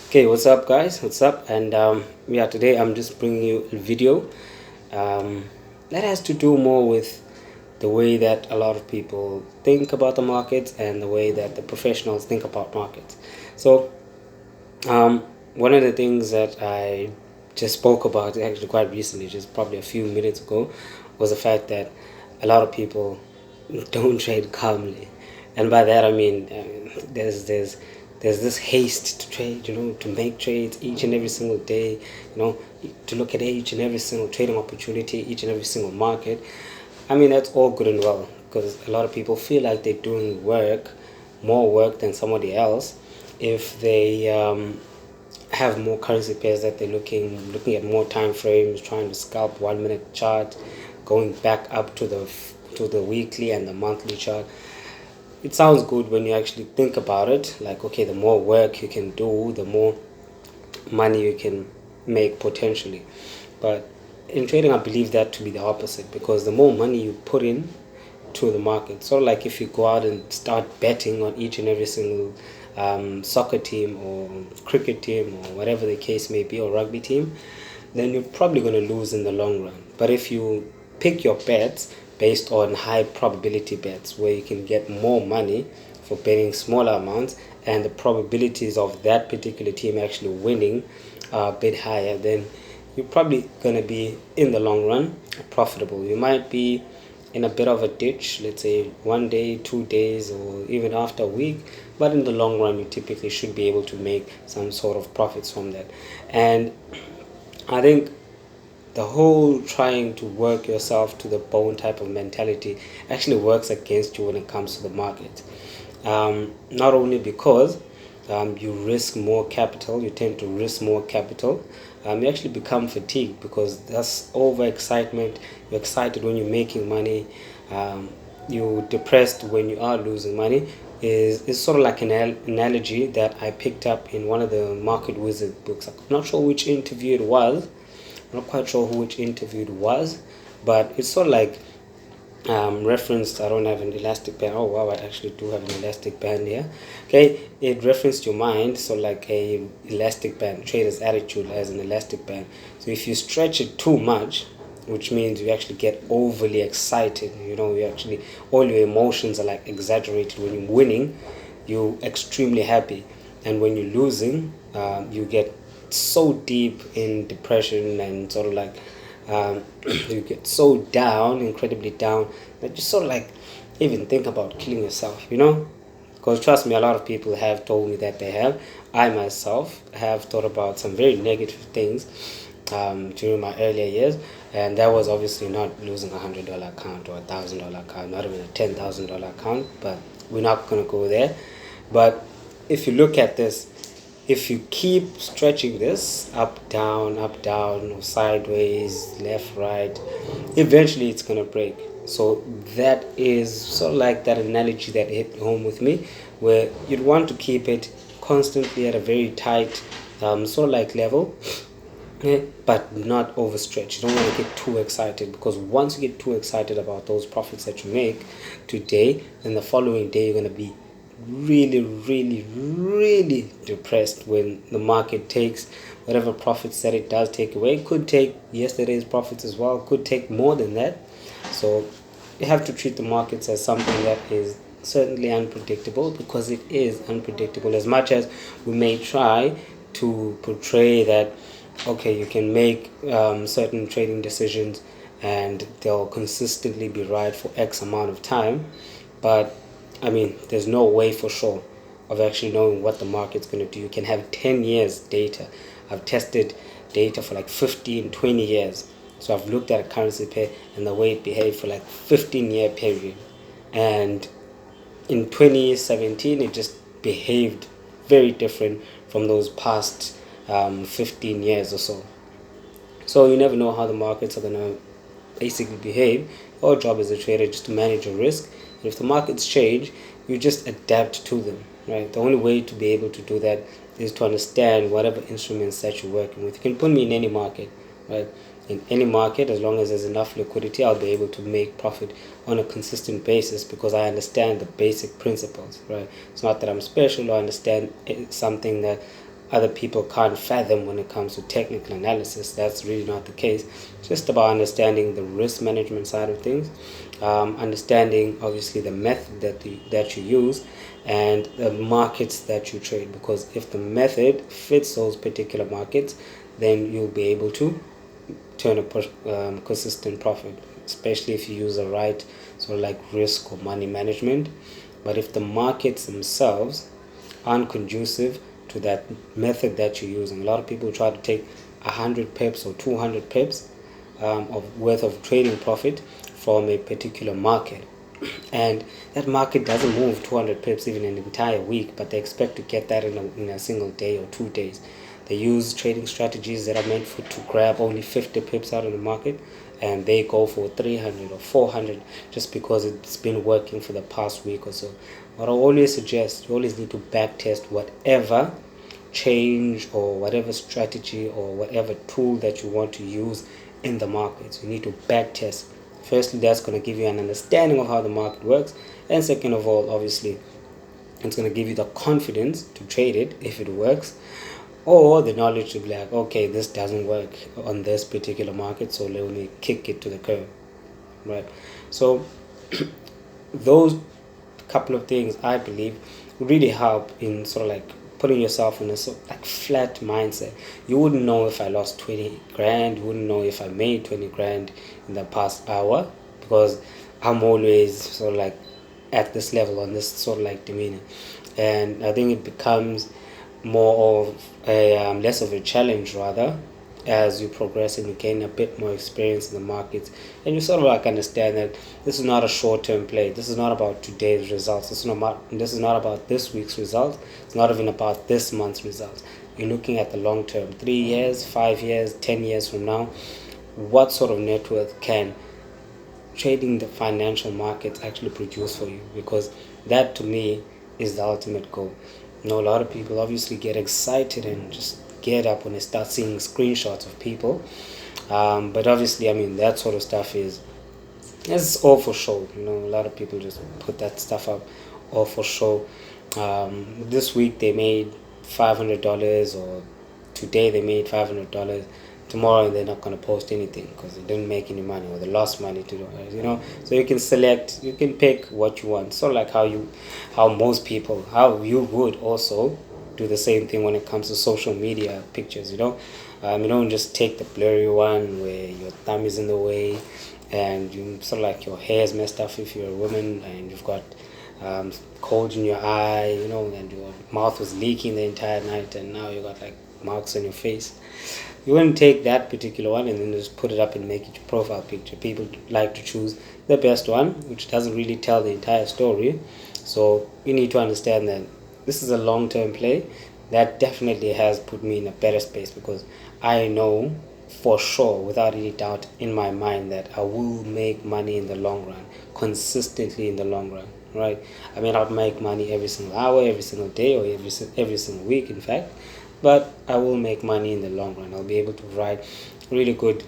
Okay, what's up, guys? What's up? And yeah, today I'm just bringing you a video um, that has to do more with the way that a lot of people think about the markets and the way that the professionals think about markets. So, um, one of the things that I just spoke about actually quite recently, just probably a few minutes ago, was the fact that a lot of people don't trade calmly, and by that I mean there's this haste to trade, to make trades each and every single day, to look at each and every single trading opportunity, each and every single market. I mean, that's all good and well because a lot of people feel like they're doing more work than somebody else if they have more currency pairs that they're looking at more time frames, trying to scalp 1 minute chart, going back up to the weekly and the monthly chart. It sounds good when you actually think about it, like, okay, the more work you can do, the more money you can make potentially. But in trading, I believe that to be the opposite, because the more money you put in to the market, sort of like if you go out and start betting on each and every single soccer team or cricket team or whatever the case may be, or rugby team, then you're probably going to lose in the long run. But if you pick your bets based on high probability bets where you can get more money for betting smaller amounts, and the probabilities of that particular team actually winning are a bit higher, then you're probably going to be in the long run profitable. You might be in a bit of a ditch, let's say 1 day, 2 days, or even after a week, but in the long run you typically should be able to make some sort of profits from that. And I think the whole trying to work yourself to the bone type of mentality actually works against you when it comes to the market. Not only because you risk more capital, you tend to risk more capital. You actually become fatigued because that's overexcitement. You're excited when you're making money. You're depressed when you are losing money. Is sort of like an analogy that I picked up in one of the Market Wizard books. I'm not sure which interview it was. I'm not quite sure which interview it was, but it's sort of like referenced. I don't have an elastic band. Oh wow, I actually do have an elastic band here. Okay, it referenced your mind, so like a elastic band, trader's attitude as an elastic band. So if you stretch it too much, which means you actually get overly excited, you actually, all your emotions are like exaggerated. When you're winning, you're extremely happy, and when you're losing, you get so deep in depression and sort of like you get so down, incredibly down, that you sort of like even think about killing yourself. Because trust me, a lot of people have told me that they have. I myself have thought about some very negative things during my earlier years, and that was obviously not losing $100 account or $1,000 account, not even a $10,000 account, but we're not going to go there. But if you look at this, if you keep stretching this up down, or sideways, left, right, eventually it's going to break. So that is sort of like that analogy that hit home with me, where you'd want to keep it constantly at a very tight sort of like level, but not overstretch. You don't want to get too excited, because once you get too excited about those profits that you make today, then the following day you're going to be really, really, really depressed when the market takes whatever profits that it does take away. It could take yesterday's profits as well, could take more than that. So you have to treat the markets as something that is certainly unpredictable, because it is unpredictable. As much as we may try to portray that, okay, you can make certain trading decisions and they'll consistently be right for X amount of time, but I mean, there's no way for sure of actually knowing what the market's going to do. You can have 10 years data. I've tested data for like 15, 20 years. So I've looked at a currency pair and the way it behaved for like 15-year period. And in 2017, it just behaved very different from those past 15 years or so. So you never know how the markets are going to basically behave. Our job as a trader is just to manage your risk. And if the markets change, you just adapt to them, right? The only way to be able to do that is to understand whatever instruments that you're working with. You can put me in any market, right? In any market, as long as there's enough liquidity, I'll be able to make profit on a consistent basis, because I understand the basic principles, right? It's not that I'm special or understand something that other people can't fathom when it comes to technical analysis. That's really not the case. It's just about understanding the risk management side of things, understanding obviously the method that you use and the markets that you trade, because if the method fits those particular markets, then you'll be able to turn a consistent profit, especially if you use the right sort of like risk or money management. But if the markets themselves aren't conducive to that method that you're using, a lot of people try to take 100 pips or 200 pips of worth of trading profit from a particular market, and that market doesn't move 200 pips even an entire week, but they expect to get that in a single day or 2 days. They use trading strategies that are meant to grab only 50 pips out of the market, and they go for 300 or 400 just because it's been working for the past week or so. What I always suggest, you always need to back test whatever change or whatever strategy or whatever tool that you want to use in the markets. You need to back test. Firstly, that's going to give you an understanding of how the market works, and second of all, obviously, it's going to give you the confidence to trade it if it works, or the knowledge to be like, okay, this doesn't work on this particular market, so let me kick it to the curb, right? So those couple of things, I believe, really help in sort of like putting yourself in a sort of like flat mindset. You wouldn't know if I lost 20 grand, you wouldn't know if I made 20 grand in the past hour, because I'm always sort of like at this level, on this sort of like demeanor. And I think it becomes more of a less of a challenge rather as you progress and you gain a bit more experience in the markets, and you sort of like understand that this is not a short-term play. This is not about today's results. This is not about this week's results. It's not even about this month's results. You're looking at the long term, 3 years, 5 years, 10 years from now. What sort of net worth can trading the financial markets actually produce for you? Because that to me is the ultimate goal. A lot of people obviously get excited and just get up when they start seeing screenshots of people, but obviously, I mean, that sort of stuff it's all for show. A lot of people just put that stuff up all for show. This week they made $500, or today they made $500. Tomorrow they're not going to post anything because they didn't make any money, or they lost money to do it. So you can select, you can pick what you want. Sort of like how most people, how you would also do the same thing when it comes to social media pictures. You don't just take the blurry one where your thumb is in the way and you sort of like your hair is messed up if you're a woman, and you've got cold in your eye, and your mouth was leaking the entire night, and now you got like marks on your face. You wouldn't take that particular one and then just put it up and make it your profile picture. People like to choose the best one, which doesn't really tell the entire story. So you need to understand that this is a long-term play. That definitely has put me in a better space, because I know for sure, without any doubt in my mind, that I will make money in the long run, consistently in the long run, right? I may not make money every single hour, every single day, or every single week, in fact, but I will make money in the long run. I'll be able to provide really good,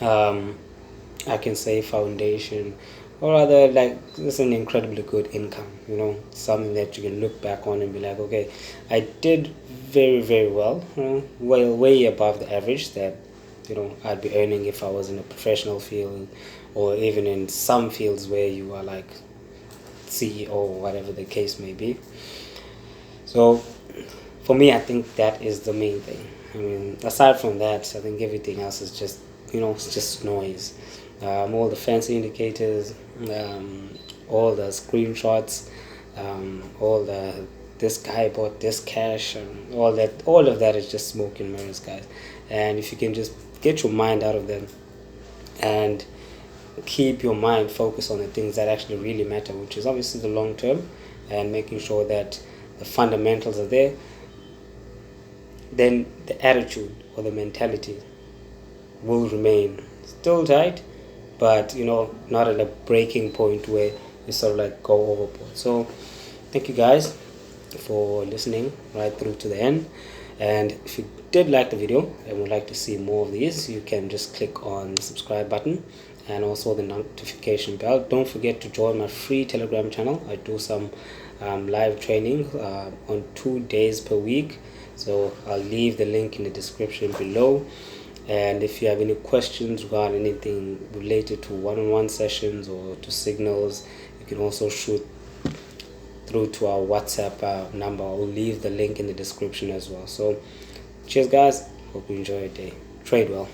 I can say, foundation, or rather, like, it's an incredibly good income, something that you can look back on and be like, okay, I did very, very well, way above the average that, I'd be earning if I was in a professional field, or even in some fields where you are like CEO, or whatever the case may be. So for me, I think that is the main thing. I mean, aside from that, I think everything else is just, it's just noise. All the fancy indicators, all the screenshots, all the this guy bought this cash, and all of that is just smoke and mirrors, guys. And if you can just get your mind out of them and keep your mind focused on the things that actually really matter, which is obviously the long term, and making sure that the fundamentals are there, then the attitude or the mentality will remain still tight, but not at a breaking point where you sort of like go overboard. So thank you guys for listening right through to the end, and if you did like the video and would like to see more of these, you can just click on the subscribe button and also the notification bell. Don't forget to join my free Telegram channel. I do some live training on 2 days per week, So I'll leave the link in the description below. And if you have any questions regarding anything related to one-on-one sessions or to signals, you can also shoot through to our WhatsApp number. I'll leave the link in the description as well. So cheers guys, hope you enjoy your day. Trade well.